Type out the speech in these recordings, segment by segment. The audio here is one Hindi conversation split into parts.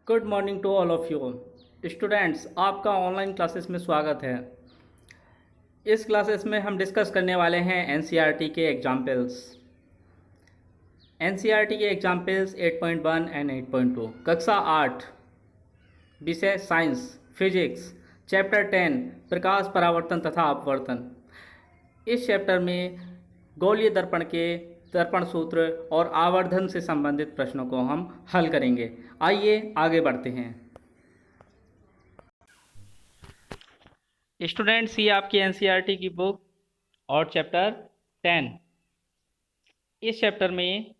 Good morning to all of you students. आपका ऑनलाइन क्लासेस में स्वागत है। इस क्लासेस में हम डिस्कस करने वाले हैं एनसीईआरटी के एग्जाम्पल्स। एनसीईआरटी के एग्जाम्पल्स 8.1 एंड 8.2 कक्षा 8 विषय साइंस फिजिक्स चैप्टर 10 प्रकाश परावर्तन तथा अपवर्तन। इस चैप्टर में गोलीय दर्पण के दर्पण सूत्र और आवर्धन से संबंधित प्रश्नों को हम हल करेंगे। आइए आगे बढ़ते हैं। स्टूडेंट्स, ये आपकी एनसीईआरटी की बुक और चैप्टर 10। इस चैप्टर में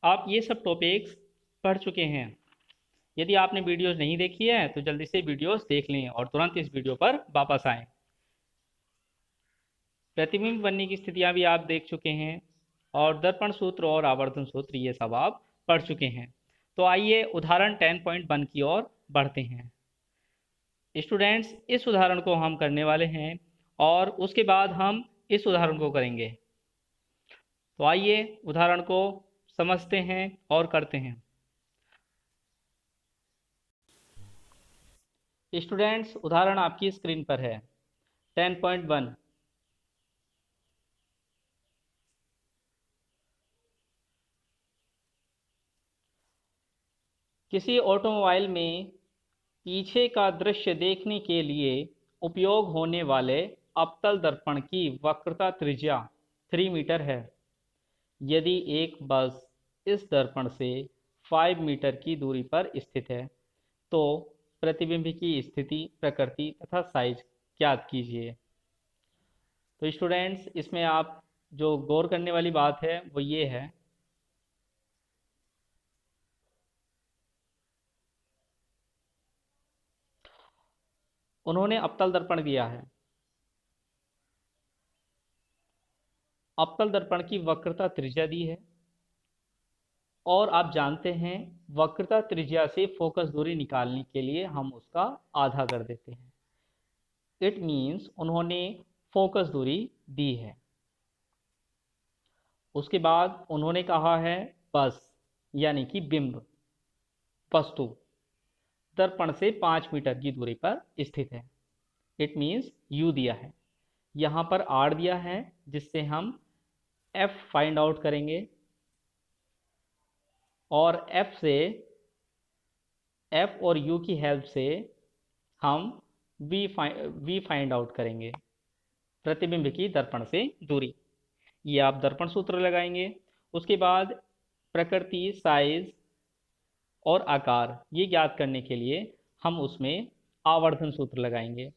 आप ये सब टॉपिक्स पढ़ चुके हैं। यदि आपने वीडियोस नहीं देखी है तो जल्दी से वीडियोस देख लें और तुरंत इस वीडियो पर वापस आएं। प्रतिबिंब बनने की स्थितियां भी आप देख चुके हैं और दर्पण सूत्र और आवर्धन सूत्र ये सब आप पढ़ चुके हैं। तो आइए उदाहरण 10.1 की ओर बढ़ते हैं। स्टूडेंट्स, इस उदाहरण को हम करने वाले हैं और उसके बाद हम इस उदाहरण को करेंगे। तो आइए उदाहरण को समझते हैं और करते हैं। स्टूडेंट्स, उदाहरण आपकी स्क्रीन पर है 10.1। किसी ऑटोमोबाइल में पीछे का दृश्य देखने के लिए उपयोग होने वाले अवतल दर्पण की वक्रता त्रिज्या 3 मीटर है। यदि एक बस इस दर्पण से 5 मीटर की दूरी पर स्थित है तो प्रतिबिंब की स्थिति, प्रकृति तथा साइज ज्ञात कीजिए। तो स्टूडेंट्स, इसमें आप जो गौर करने वाली बात है वो ये है उन्होंने अवतल दर्पण दिया है। अवतल दर्पण की वक्रता त्रिज्या दी है और आप जानते हैं वक्रता त्रिज्या से फोकस दूरी निकालने के लिए हम उसका आधा कर देते हैं। इट मीन्स उन्होंने फोकस दूरी दी है। उसके बाद उन्होंने कहा है बस यानी कि बिंब वस्तु दर्पण से 5 मीटर की दूरी पर स्थित है। इट मीन्स यू दिया है, यहाँ पर आर दिया है जिससे हम एफ फाइंड आउट करेंगे और एफ और यू की हेल्प से हम वी फाइंड आउट करेंगे, प्रतिबिंब की दर्पण से दूरी। ये आप दर्पण सूत्र लगाएंगे। उसके बाद प्रकृति, साइज और आकार ये ज्ञात करने के लिए हम उसमें आवर्धन सूत्र लगाएंगे।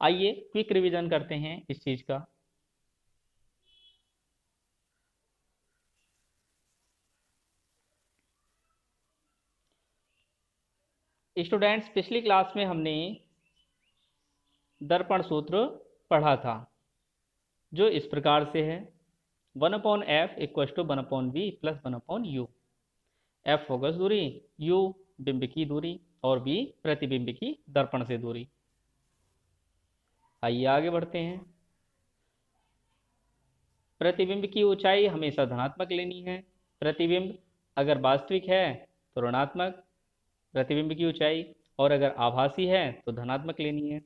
आइए क्विक रिवीजन करते हैं इस चीज का। स्टूडेंट्स, पिछली क्लास में हमने दर्पण सूत्र पढ़ा था जो इस प्रकार से है 1/f = 1/v + 1/u। f focus दूरी, u बिंब की दूरी और v प्रतिबिंब की दर्पण से दूरी। आइए आगे बढ़ते हैं। प्रतिबिंब की ऊंचाई हमेशा धनात्मक लेनी है। प्रतिबिंब अगर वास्तविक है तो ऋणात्मक प्रतिबिंब की ऊंचाई, और अगर आभासी है तो धनात्मक लेनी है।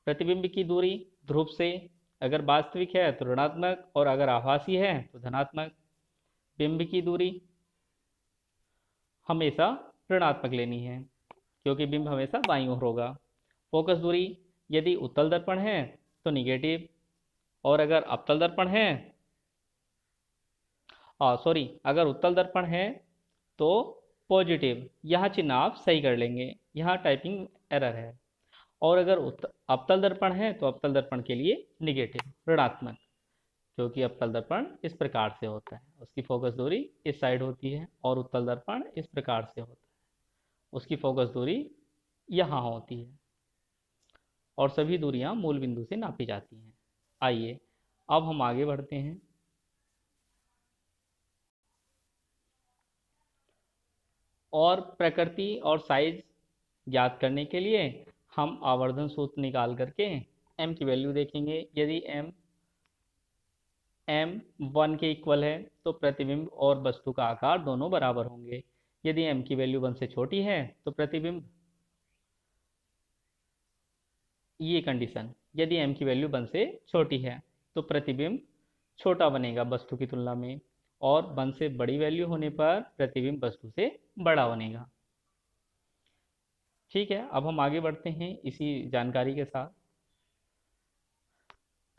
प्रतिबिंब की दूरी ध्रुव से अगर वास्तविक है तो ऋणात्मक और अगर आभासी है तो धनात्मक। बिंब की दूरी हमेशा ऋणात्मक लेनी है क्योंकि बिंब हमेशा बाईं ओर होगा। फोकस दूरी यदि उत्तल दर्पण है तो निगेटिव, और अगर अवतल दर्पण है अगर उत्तल दर्पण है तो पॉजिटिव। यहाँ चिन्ह आप सही कर लेंगे, यहाँ टाइपिंग एरर है। और अगर अवतल दर्पण है तो अवतल दर्पण के लिए निगेटिव, ऋणात्मक, क्योंकि अवतल दर्पण इस प्रकार से होता है, उसकी फोकस दूरी इस साइड होती है, और उत्तल दर्पण इस प्रकार से होता है, उसकी फोकस दूरी यहाँ होती है, और सभी दूरियां मूल बिंदु से नापी जाती हैं। आइए अब हम आगे बढ़ते हैं। और प्रकृति और साइज ज्ञात करने के लिए हम आवर्धन सूत्र निकाल करके m की वैल्यू देखेंगे। यदि m 1 के इक्वल है तो प्रतिबिंब और वस्तु का आकार दोनों बराबर होंगे। यदि m की वैल्यू 1 से छोटी है तो प्रतिबिंब, ये कंडीशन, यदि m की वैल्यू 1 से छोटी है तो प्रतिबिंब छोटा बनेगा वस्तु की तुलना में, और 1 से बड़ी वैल्यू होने पर प्रतिबिंब वस्तु से बड़ा बनेगा। ठीक है, अब हम आगे बढ़ते हैं इसी जानकारी के साथ।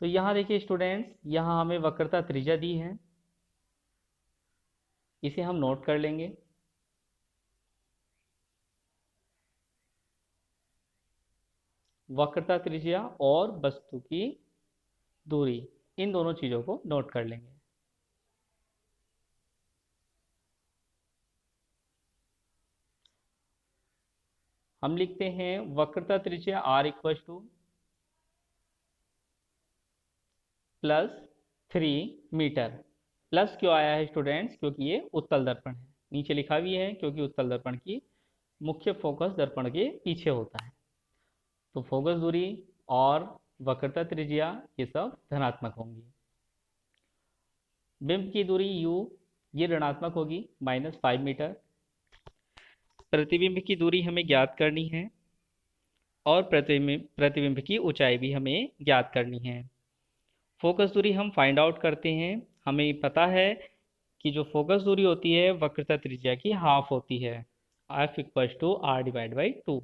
तो यहाँ देखिए स्टूडेंट्स, यहाँ हमें वक्रता त्रिज्या दी है, इसे हम नोट कर लेंगे। वक्रता त्रिज्या और वस्तु की दूरी, इन दोनों चीजों को नोट कर लेंगे। हम लिखते हैं वक्रता त्रिज्या r equal to +3 metre. Plus क्यों आया है स्टूडेंट्स? क्योंकि ये उत्तल दर्पण है। नीचे लिखा भी है क्योंकि उत्तल दर्पण की मुख्य फोकस दर्पण के पीछे होता है। तो फोकस दूरी और वक्रता त्रिज्या ये सब धनात्मक होंगी। बिंब की दूरी u, ये ऋणात्मक होगी, -5 मीटर। प्रतिबिंब की दूरी हमें ज्ञात करनी है और प्रतिबिंब की ऊंचाई भी हमें ज्ञात करनी है। फोकस दूरी हम फाइंड आउट करते हैं। हमें पता है कि जो फोकस दूरी होती है वक्रता त्रिज्या की हाफ होती है, f इक्वल टू r/2।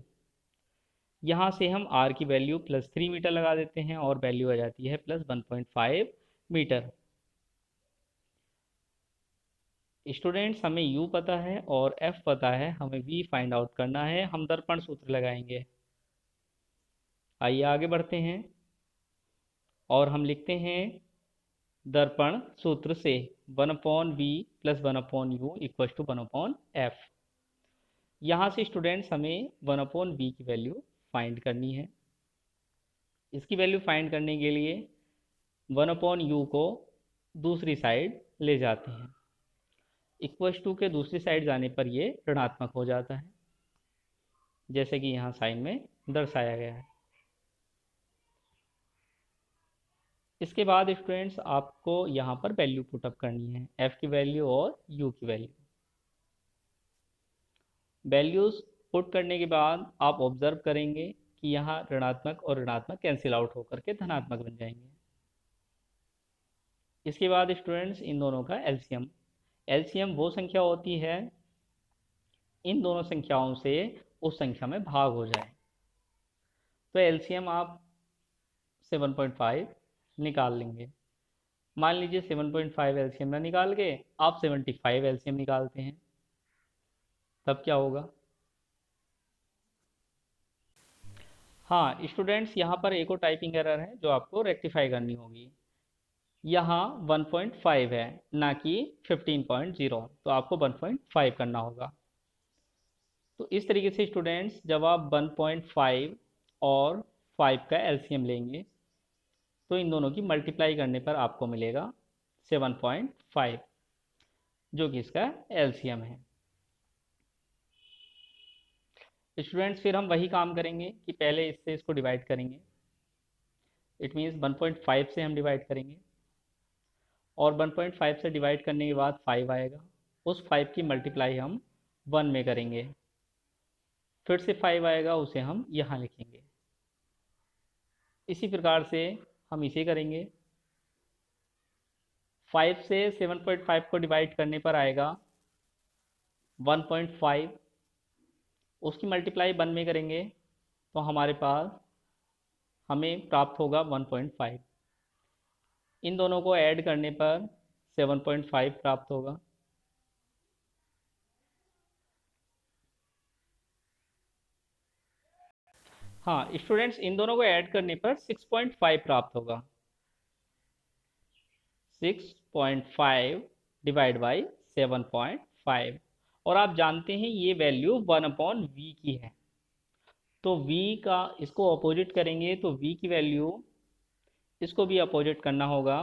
यहाँ से हम r की वैल्यू +3 मीटर लगा देते हैं और वैल्यू आ जाती है +1.5 मीटर। स्टूडेंट्स, हमें u पता है और f पता है, हमें v फाइंड आउट करना है। हम दर्पण सूत्र लगाएंगे। आइए आगे बढ़ते हैं और हम लिखते हैं दर्पण सूत्र से 1/v + 1/u equal to 1/f। यहाँ से स्टूडेंट्स हमें 1/v की वैल्यू फाइंड करनी है। इसकी वैल्यू फाइंड करने के लिए 1/u को दूसरी साइड ले जाते हैं। इक्वल टू के दूसरी साइड जाने पर ये ऋणात्मक हो जाता है, जैसे कि यहाँ साइन में दर्शाया गया है। इसके बाद स्टूडेंट्स आपको यहाँ पर वैल्यू पुटअप करनी है, f की वैल्यू और u की वैल्यू। वैल्यूज पुट करने के बाद आप ऑब्जर्व करेंगे कि यहाँ ऋणात्मक और ऋणात्मक कैंसिल आउट होकर के धनात्मक बन जाएंगे। इसके बाद स्टूडेंट्स इन दोनों का एलसीएम, एलसीएम वो संख्या होती है इन दोनों संख्याओं से उस संख्या में भाग हो जाए। तो एलसीएम आप 7.5 निकाल लेंगे। मान लीजिए 7.5 एलसीएम ना निकाल के आप 75 एलसीएम निकालते हैं, तब क्या होगा? हाँ स्टूडेंट्स, यहाँ पर एक और टाइपिंग एरर है जो आपको रेक्टिफाई करनी होगी। यहाँ 1.5 है ना कि 15.0, तो आपको 1.5 करना होगा। तो इस तरीके से स्टूडेंट्स जब आप 1.5 और 5 का एलसीएम लेंगे तो इन दोनों की मल्टीप्लाई करने पर आपको मिलेगा 7.5, जो कि इसका एलसीएम है। स्टूडेंट्स फिर हम वही काम करेंगे कि पहले इससे इसको डिवाइड करेंगे। इट मीन्स 1.5 से हम डिवाइड करेंगे और 1.5 से डिवाइड करने के बाद 5 आएगा। उस 5 की मल्टीप्लाई हम 1 में करेंगे, फिर से 5 आएगा, उसे हम यहाँ लिखेंगे। इसी प्रकार से हम इसे करेंगे। 5 से 7.5 को डिवाइड करने पर आएगा 1.5, उसकी मल्टीप्लाई 1 में करेंगे तो हमारे पास हमें प्राप्त होगा 1.5। इन दोनों को ऐड करने पर 7.5 प्राप्त होगा। हाँ स्टूडेंट्स, इन दोनों को ऐड करने पर 6.5 प्राप्त होगा। 6.5 डिवाइड बाई 7.5, और आप जानते हैं ये वैल्यू 1/v की है, तो v का इसको अपोजिट करेंगे तो v की वैल्यू इसको भी अपोजिट करना होगा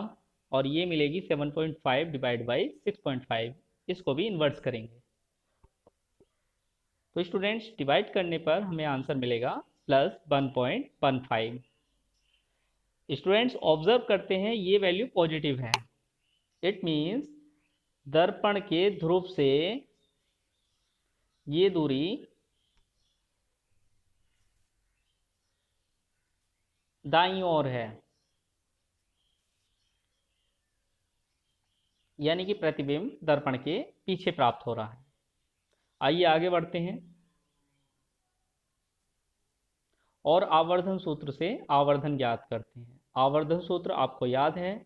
और ये मिलेगी 7.5 डिवाइड बाई 6.5, इसको भी इन्वर्स करेंगे। तो स्टूडेंट्स डिवाइड करने पर हमें आंसर मिलेगा +1.15। स्टूडेंट्स ऑब्जर्व करते हैं ये वैल्यू पॉजिटिव है। इट मीन्स दर्पण के ध्रुव से ये दूरी दाईं ओर है, यानी कि प्रतिबिंब दर्पण के पीछे प्राप्त हो रहा है। आइए आगे बढ़ते हैं और आवर्धन सूत्र से आवर्धन ज्ञात करते हैं। आवर्धन सूत्र आपको याद है,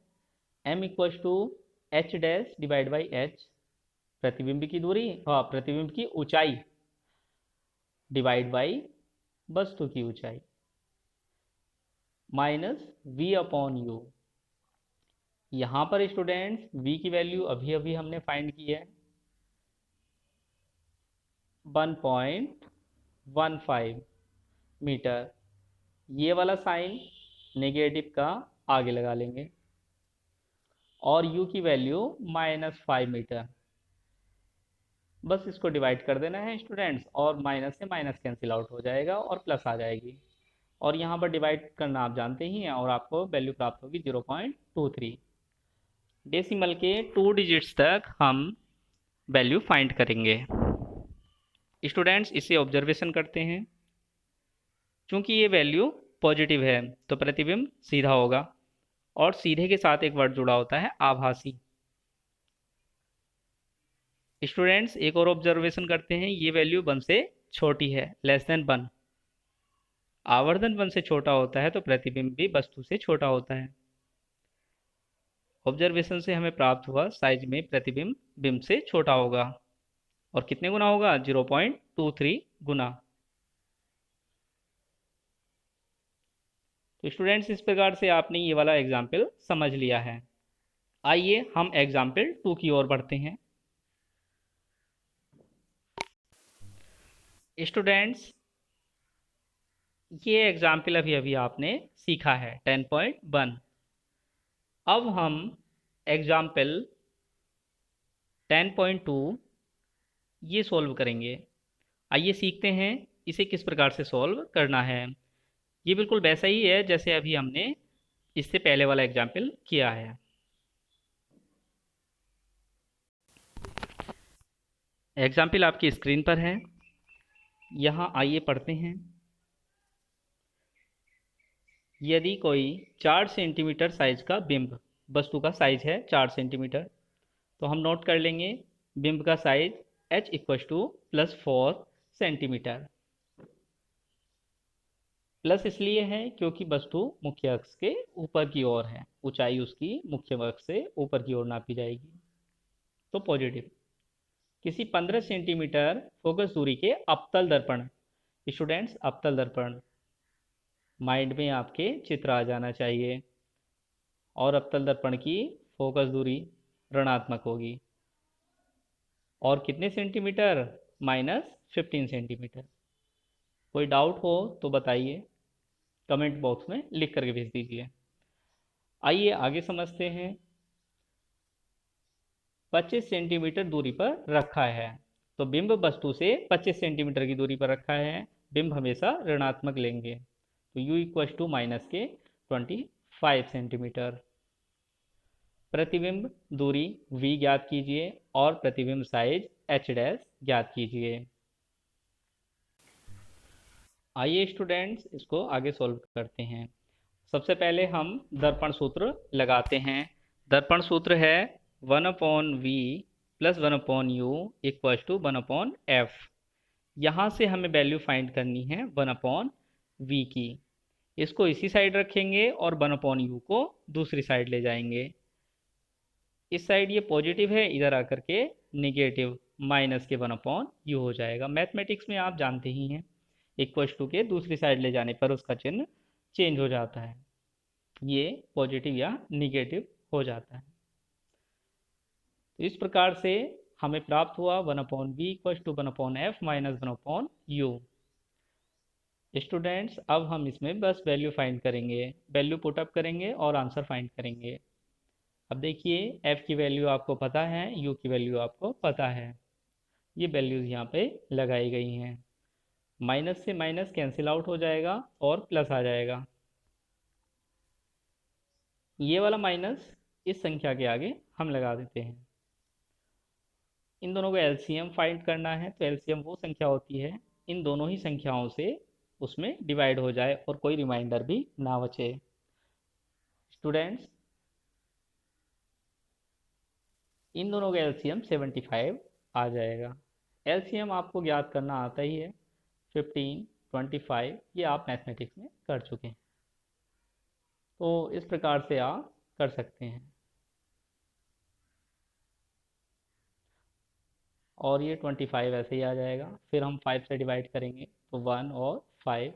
m equal to H dash divide by H, प्रतिबिंब की दूरी, हाँ प्रतिबिंब की ऊंचाई डिवाइड बाई वस्तु की ऊंचाई, माइनस v अपॉन यू। यहाँ पर स्टूडेंट्स v की वैल्यू अभी अभी हमने फाइंड की है 1.15 मीटर। ये वाला साइन नेगेटिव का आगे लगा लेंगे और u की वैल्यू -5 मीटर। बस इसको डिवाइड कर देना है स्टूडेंट्स और माइनस से माइनस कैंसिल आउट हो जाएगा और प्लस आ जाएगी। और यहाँ पर डिवाइड करना आप जानते ही हैं और आपको वैल्यू प्राप्त होगी 0.23। डेसिमल के 2 डिजिट्स तक हम वैल्यू फाइंड करेंगे। स्टूडेंट्स इसे ऑब्जर्वेशन करते हैं। चूंकि ये वैल्यू पॉजिटिव है तो प्रतिबिंब सीधा होगा और सीधे के साथ एक वर्ड जुड़ा होता है आभासी। स्टूडेंट्स एक और ऑब्जर्वेशन करते हैं, ये वैल्यू 1 से छोटी है, लेस देन 1। आवर्धन 1 से छोटा होता है तो प्रतिबिंब भी वस्तु से छोटा होता है। ऑब्जर्वेशन से हमें प्राप्त हुआ साइज में प्रतिबिंब बिंब से छोटा होगा और कितने गुना होगा, 0.23 गुना। तो स्टूडेंट्स इस प्रकार से आपने ये वाला एग्जाम्पल समझ लिया है। आइए हम एग्जाम्पल 2 की ओर बढ़ते हैं। स्टूडेंट्स ये एग्जाम्पल अभी अभी आपने सीखा है 10.1। अब हम एग्जाम्पल 10.2 ये सॉल्व करेंगे। आइए सीखते हैं इसे किस प्रकार से सॉल्व करना है। ये बिल्कुल वैसा ही है जैसे अभी हमने इससे पहले वाला एग्जाम्पल किया है। एग्जाम्पल आपकी स्क्रीन पर है, यहाँ आइए पढ़ते हैं। यदि कोई 4 सेंटीमीटर साइज का बिंब, वस्तु का साइज है 4 सेंटीमीटर, तो हम नोट कर लेंगे बिंब का size h equal to +4 centimetre. Plus इसलिए है क्योंकि वस्तु मुख्य अक्ष के ऊपर की ओर है, ऊंचाई उसकी मुख्य अक्ष से ऊपर की ओर नापी जाएगी, तो पॉजिटिव। किसी 15 सेंटीमीटर फोकस दूरी के अवतल दर्पण, स्टूडेंट्स अवतल दर्पण माइंड में आपके चित्र आ जाना चाहिए, और अवतल दर्पण की फोकस दूरी ऋणात्मक होगी। और कितने सेंटीमीटर, -15 सेंटीमीटर। कोई डाउट हो तो बताइए, कमेंट बॉक्स में लिख करके भेज दीजिए। आइए आगे समझते हैं। 25 सेंटीमीटर दूरी पर रखा है, तो बिंब वस्तु से 25 सेंटीमीटर की दूरी पर रखा है, बिंब हमेशा ऋणात्मक लेंगे, तो u इक्व टू माइनस के 25 सेंटीमीटर। प्रतिबिंब दूरी v ज्ञात कीजिए और प्रतिबिंब साइज h डैश ज्ञात कीजिए। आइए स्टूडेंट्स इसको आगे सॉल्व करते हैं। सबसे पहले हम दर्पण सूत्र लगाते हैं। दर्पण सूत्र है 1/v plus 1/u equal to 1/f। यहाँ से हमें वैल्यू फाइंड करनी है 1/v की। इसको इसी साइड रखेंगे और 1/u को दूसरी साइड ले जाएंगे। इस साइड ये पॉजिटिव है, इधर आकर के निगेटिव माइनस के 1/u हो जाएगा। मैथमेटिक्स में आप जानते ही हैं, इक्वल टू के दूसरी साइड ले जाने पर उसका चिन्ह चेंज हो जाता है, ये पॉजिटिव या निगेटिव हो जाता है। तो इस प्रकार से हमें प्राप्त हुआ 1/v equal to 1/f minus 1/u। Students अब हम इसमें बस वैल्यू फाइंड करेंगे, वैल्यू पुटअप करेंगे और आंसर फाइंड करेंगे। अब देखिए f की वैल्यू आपको पता है, u की वैल्यू आपको पता है, ये वैल्यूज यहाँ पे लगाई गई हैं। माइनस से माइनस कैंसिल आउट हो जाएगा और प्लस आ जाएगा। ये वाला माइनस इस संख्या के आगे हम लगा देते हैं। इन दोनों को एलसीएम फाइंड करना है, तो एलसीएम वो संख्या होती है इन दोनों ही संख्याओं से उसमें डिवाइड हो जाए और कोई रिमाइंडर भी ना बचे। स्टूडेंट्स, इन दोनों का एलसीएम 75 आ जाएगा। एलसीएम आपको ज्ञात करना आता ही है, 15, 25 ये आप मैथमेटिक्स में कर चुके हैं, तो इस प्रकार से आप कर सकते हैं। और ये 25 ऐसे ही आ जाएगा। फिर हम 5 से डिवाइड करेंगे तो 1 और 5,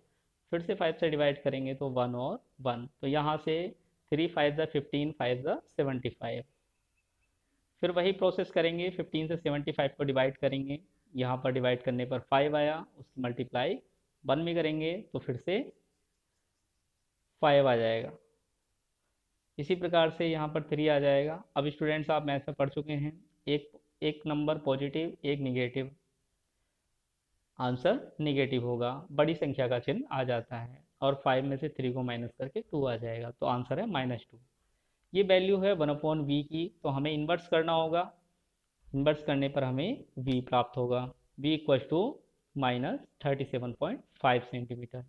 फिर से 5 से डिवाइड करेंगे तो 1 और 1, तो यहाँ से 3 5 ज़ा 15, 5 ज़ा 75। फिर वही प्रोसेस करेंगे, 15 से 75 को डिवाइड करेंगे, यहाँ पर डिवाइड करने पर 5 आया, उसकी मल्टीप्लाई 1 में करेंगे तो फिर से 5 आ जाएगा। इसी प्रकार से यहाँ पर 3 आ जाएगा। अब स्टूडेंट्स आप मैथ में पढ़ चुके हैं, एक एक नंबर पॉजिटिव एक निगेटिव, आंसर निगेटिव होगा, बड़ी संख्या का चिन्ह आ जाता है, और 5 में से 3 को माइनस करके 2 आ जाएगा, तो आंसर है -2। ये वैल्यू है 1/v की, तो हमें इन्वर्स करना होगा। इन्वर्स करने पर हमें v प्राप्त होगा, v इक्वल टू -37.5 सेंटीमीटर।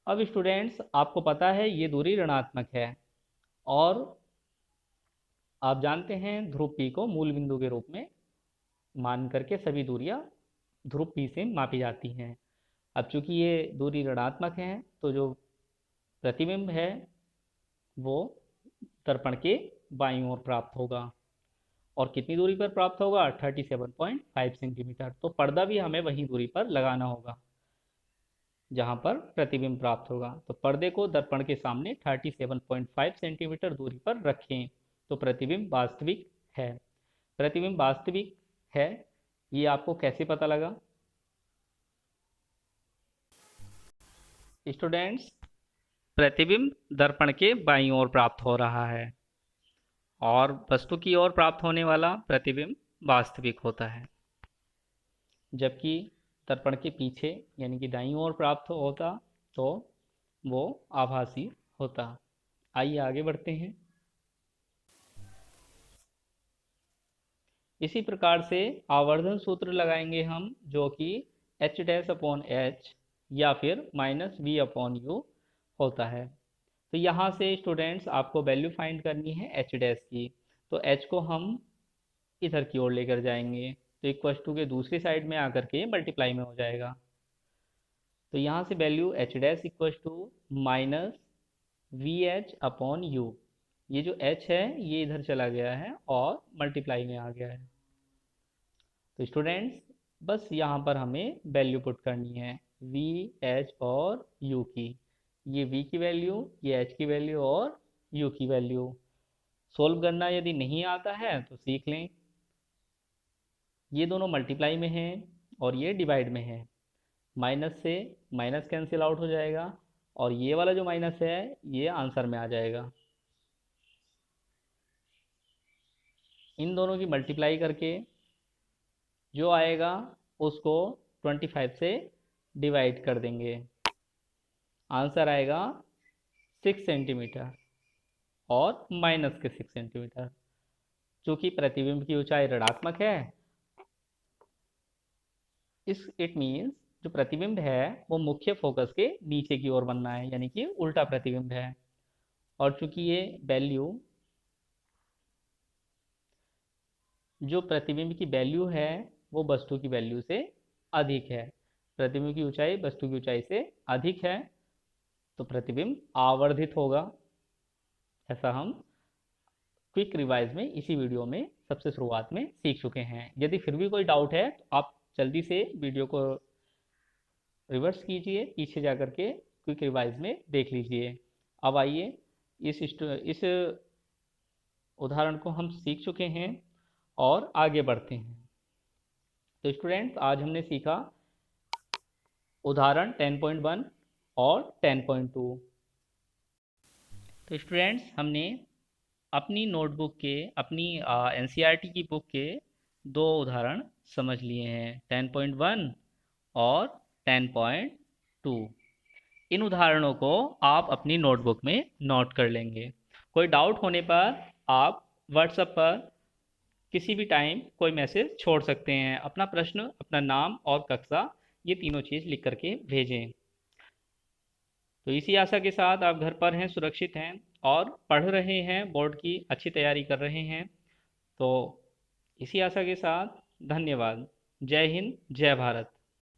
अब स्टूडेंट्स आपको पता है ये दूरी ऋणात्मक है, और आप जानते हैं ध्रुव P को मूल बिंदु के रूप में मान करके सभी दूरियां ध्रुव P से मापी जाती हैं। अब चूंकि ये दूरी ऋणात्मक है, तो जो प्रतिबिंब है वो दर्पण के बाईं ओर प्राप्त होगा, और कितनी दूरी पर प्राप्त होगा, 37.5 सेंटीमीटर। तो पर्दा भी हमें वही दूरी पर लगाना होगा जहां पर प्रतिबिंब प्राप्त होगा। तो पर्दे को दर्पण के सामने 37.5 सेंटीमीटर दूरी पर रखें, तो प्रतिबिंब वास्तविक है। प्रतिबिंब वास्तविक है, ये आपको कैसे पता लगा? स्टूडेंट्स, प्रतिबिंब दर्पण के बाईं ओर प्राप्त हो रहा है, और वस्तु की ओर प्राप्त होने वाला प्रतिबिंब वास्तविक होता है, जबकि दर्पण के पीछे यानी कि दाईं ओर प्राप्त होता तो वो आभासी होता। आइए आगे बढ़ते हैं। इसी प्रकार से आवर्धन सूत्र लगाएंगे हम, जो कि H' या फिर -v/u होता है। तो यहाँ से स्टूडेंट्स आपको वैल्यू फाइंड करनी है H' की, तो H को हम इधर की ओर लेकर जाएंगे, तो इक्वल टू के दूसरी साइड में आकर के मल्टीप्लाई में हो जाएगा। तो यहाँ से value H' equal to -VH/u, ये जो H है ये इधर चला गया है और मल्टीप्लाई में आ गया है। तो स्टूडेंट्स बस यहाँ पर हमें वैल्यू पुट करनी है V, H और U की। ये V की वैल्यू, ये H की वैल्यू और U की वैल्यू। सोल्व करना यदि नहीं आता है तो सीख लें। ये दोनों मल्टीप्लाई में हैं और ये डिवाइड में है, माइनस से माइनस कैंसिल आउट हो जाएगा, और ये वाला जो माइनस है ये आंसर में आ जाएगा। इन दोनों की मल्टीप्लाई करके जो आएगा उसको 25 से डिवाइड कर देंगे, आंसर आएगा 6 सेंटीमीटर और माइनस के 6 सेंटीमीटर। चूंकि प्रतिबिंब की ऊंचाई ऋणात्मक है, इट मीन्स जो प्रतिबिंब है वो मुख्य फोकस के नीचे की ओर बनना है, यानी कि उल्टा प्रतिबिंब है। और चूंकि ये वैल्यू, जो प्रतिबिंब की वैल्यू है वो वस्तु की वैल्यू से अधिक है, प्रतिबिंब की ऊंचाई वस्तु की ऊंचाई से अधिक है, तो प्रतिबिंब आवर्धित होगा। ऐसा हम क्विक रिवाइज में इसी वीडियो में सबसे शुरुआत में सीख चुके हैं। यदि फिर भी कोई डाउट है तो आप जल्दी से वीडियो को रिवर्स कीजिए, पीछे जा कर के क्विक रिवाइज में देख लीजिए। अब आइए इस उदाहरण को हम सीख चुके हैं और आगे बढ़ते हैं। तो स्टूडेंट्स आज हमने सीखा उदाहरण 10.1 और 10.2। तो स्टूडेंट्स हमने अपनी नोटबुक के, अपनी एनसीईआरटी की बुक के दो उदाहरण समझ लिए हैं, 10.1 और 10.2। इन उदाहरणों को आप अपनी नोटबुक में नोट कर लेंगे। कोई डाउट होने पर आप व्हाट्सएप पर किसी भी टाइम कोई मैसेज छोड़ सकते हैं। अपना प्रश्न, अपना नाम और कक्षा, ये तीनों चीज़ लिख करके भेजें। तो इसी आशा के साथ आप घर पर हैं, सुरक्षित हैं और पढ़ रहे हैं, बोर्ड की अच्छी तैयारी कर रहे हैं। तो इसी आशा के साथ धन्यवाद। जय हिंद, जय भारत।